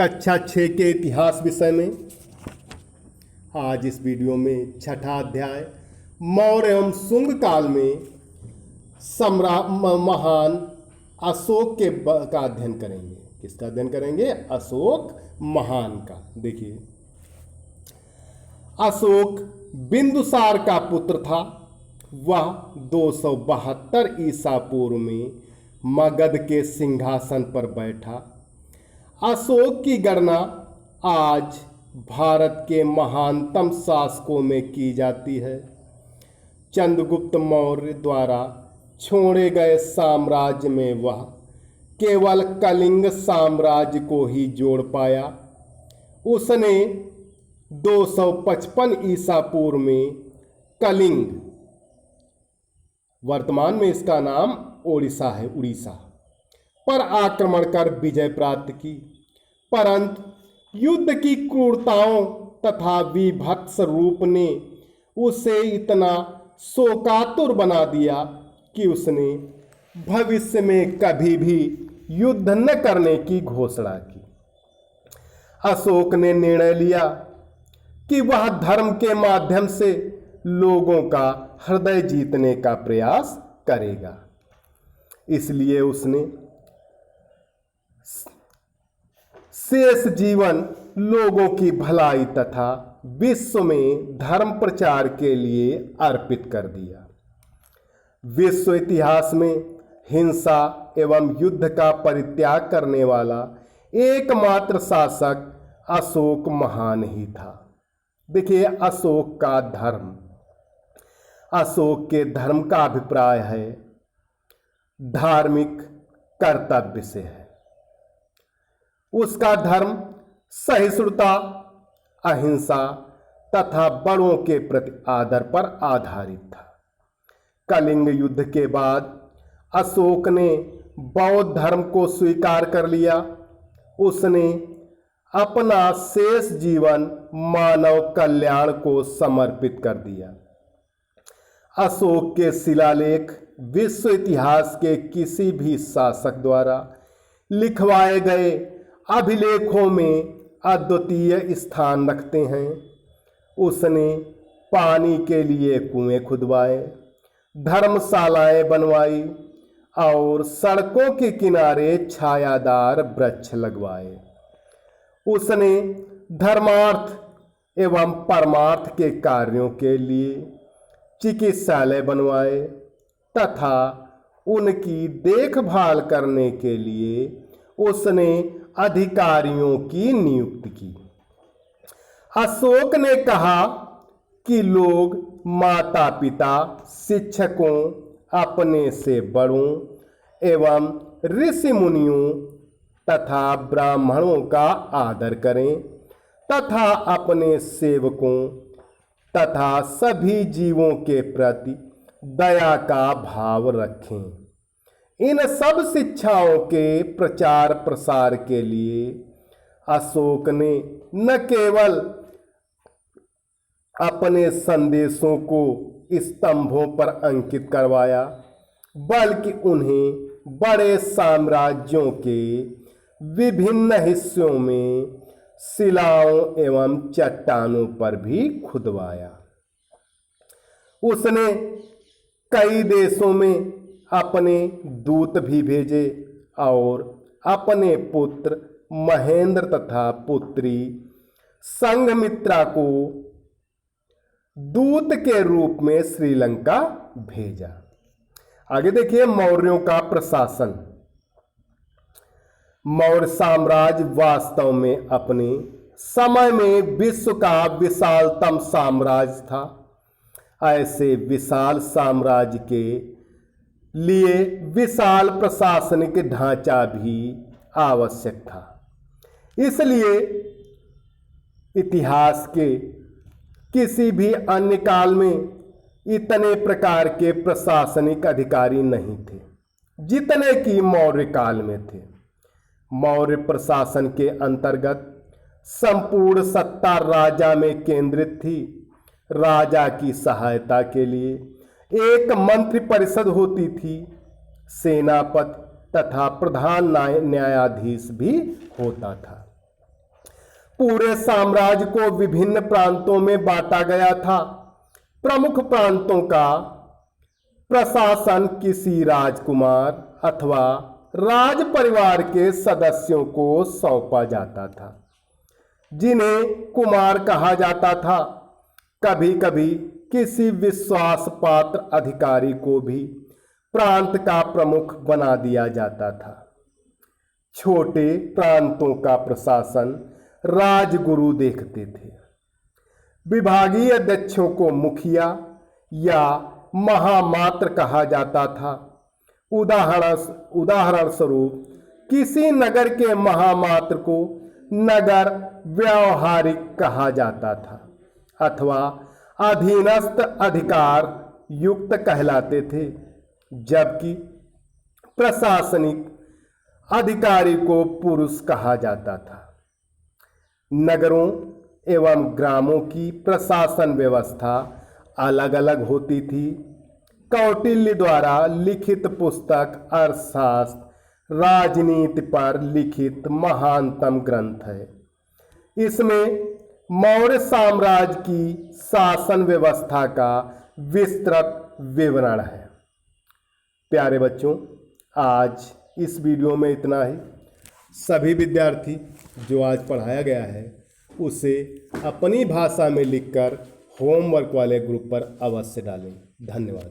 कक्षा 6 के इतिहास विषय में आज इस वीडियो में छठा अध्याय मौर्य एवं शुंग काल में महान अशोक का अध्ययन करेंगे। किसका अध्ययन करेंगे? अशोक महान का। देखिए, अशोक बिंदुसार का पुत्र था। वह 272 ईसा पूर्व में मगध के सिंहासन पर बैठा। अशोक की गणना आज भारत के महानतम शासकों में की जाती है। चंद्रगुप्त मौर्य द्वारा छोड़े गए साम्राज्य में वह केवल कलिंग साम्राज्य को ही जोड़ पाया। उसने 255 ईसा पूर्व में कलिंग, वर्तमान में इसका नाम उड़ीसा है, उड़ीसा पर आक्रमण कर विजय प्राप्त की। परंतु युद्ध की क्रूरताओं तथा विभत्स रूप ने उसे इतना शोकातुर बना दिया कि उसने भविष्य में कभी भी युद्ध न करने की घोषणा की। अशोक ने निर्णय लिया कि वह धर्म के माध्यम से लोगों का हृदय जीतने का प्रयास करेगा। इसलिए उसने शेष जीवन लोगों की भलाई तथा विश्व में धर्म प्रचार के लिए अर्पित कर दिया। विश्व इतिहास में हिंसा एवं युद्ध का परित्याग करने वाला एकमात्र शासक अशोक महान ही था। देखिए, अशोक का धर्म, अशोक के धर्म का अभिप्राय है धार्मिक कर्तव्य से है। उसका धर्म सहिष्णुता, अहिंसा तथा बड़ों के प्रति आदर पर आधारित था। कलिंग युद्ध के बाद अशोक ने बौद्ध धर्म को स्वीकार कर लिया। उसने अपना शेष जीवन मानव कल्याण को समर्पित कर दिया। अशोक के शिलालेख विश्व इतिहास के किसी भी शासक द्वारा लिखवाए गए अभिलेखों में अद्वितीय स्थान रखते हैं। उसने पानी के लिए कुएं खुदवाए, धर्मशालाएं बनवाई और सड़कों के किनारे छायादार वृक्ष लगवाए। उसने धर्मार्थ एवं परमार्थ के कार्यों के लिए चिकित्सालय बनवाए तथा उनकी देखभाल करने के लिए उसने अधिकारियों की नियुक्ति की। अशोक ने कहा कि लोग माता पिता, शिक्षकों, अपने से बड़ों एवं ऋषि मुनियों तथा ब्राह्मणों का आदर करें तथा अपने सेवकों तथा सभी जीवों के प्रति दया का भाव रखें। इन सब शिक्षाओं के प्रचार प्रसार के लिए अशोक ने न केवल अपने संदेशों को स्तंभों पर अंकित करवाया, बल्कि उन्हें बड़े साम्राज्यों के विभिन्न हिस्सों में शिलाओं एवं चट्टानों पर भी खुदवाया। उसने कई देशों में अपने दूत भी भेजे और अपने पुत्र महेंद्र तथा पुत्री संघमित्रा को दूत के रूप में श्रीलंका भेजा। आगे देखिए, मौर्यों का प्रशासन। मौर्य साम्राज्य वास्तव में अपने समय में विश्व का विशालतम साम्राज्य था। ऐसे विशाल साम्राज्य के लिए विशाल प्रशासनिक ढांचा भी आवश्यक था। इसलिए इतिहास के किसी भी अन्य काल में इतने प्रकार के प्रशासनिक अधिकारी नहीं थे जितने कि मौर्य काल में थे। मौर्य प्रशासन के अंतर्गत संपूर्ण सत्ता राजा में केंद्रित थी। राजा की सहायता के लिए एक मंत्री परिषद होती थी। सेनापति तथा प्रधान न्यायाधीश भी होता था। पूरे साम्राज्य को विभिन्न प्रांतों में बांटा गया था। प्रमुख प्रांतों का प्रशासन किसी राजकुमार अथवा राज परिवार के सदस्यों को सौंपा जाता था, जिन्हें कुमार कहा जाता था। कभी कभी किसी विश्वास पात्र अधिकारी को भी प्रांत का प्रमुख बना दिया जाता था। छोटे प्रांतों का प्रशासन राजगुरु देखते थे। विभागीय अध्यक्षों को मुखिया या महामात्र कहा जाता था। उदाहरण स्वरूप किसी नगर के महामात्र को नगर व्यवहारिक कहा जाता था अथवा अधीनस्थ अधिकार युक्त कहलाते थे, जबकि प्रशासनिक अधिकारी को पुरुष कहा जाता था। नगरों एवं ग्रामों की प्रशासन व्यवस्था अलग अलग होती थी। कौटिल्य द्वारा लिखित पुस्तक अर्थशास्त्र राजनीति पर लिखित महानतम ग्रंथ है। इसमें मौर्य साम्राज्य की शासन व्यवस्था का विस्तृत विवरण है। प्यारे बच्चों, आज इस वीडियो में इतना ही। सभी विद्यार्थी जो आज पढ़ाया गया है उसे अपनी भाषा में लिखकर होमवर्क वाले ग्रुप पर अवश्य डालें। धन्यवाद।